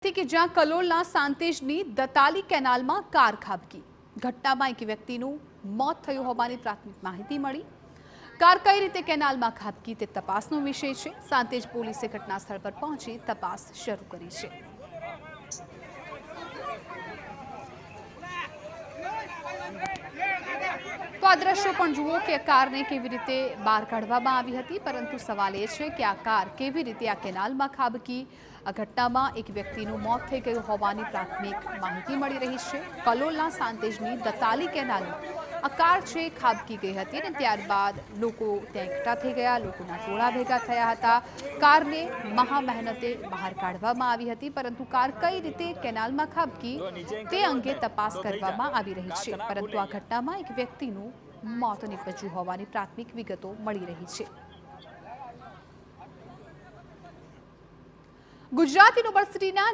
હતી કે જ્યાં કલોલના સાંતેજની દતાલી કેનાલમાં કાર ખાબકી. ઘટનામાં એક વ્યક્તિનું મોત થયું હોવાની પ્રાથમિક માહિતી મળી. કાર કઈ રીતે કેનાલમાં ખાબકી તે તપાસનો વિષય છે. સાંતેજ પોલીસે ઘટના સ્થળ પર પહોંચી તપાસ શરૂ કરી છે. તો આ દ્રશ્યો પણ જુઓ કે કારને કેવી રીતે બહાર કાઢવામાં આવી હતી, પરંતુ સવાલ એ છે કે આ કાર કેવી રીતે આ કેનાલમાં ખાબકી. આ ઘટનામાં એક વ્યક્તિનું મોત થઈ ગયું હોવાની પ્રાથમિક માહિતી મળી રહી છે. કલોલના સાંતેજની દતાલી કેનાલમાં આ કાર છે ખાબકી ગઈ હતી અને ત્યારબાદ લોકો ત્યાં એકઠા થઈ ગયા. લોકોના ટોળા ભેગા થયા હતા. કારને મહા મહેનતે બહાર કાઢવામાં આવી હતી, પરંતુ કાર કઈ રીતે કેનાલમાં ખાબકી તે અંગે તપાસ કરવામાં આવી રહી છે. પરંતુ આ ઘટનામાં એક વ્યક્તિનું મોત નીપજ્યું હોવાની પ્રાથમિક વિગતો મળી રહી છે. ગુજરાત યુનિવર્સિટીના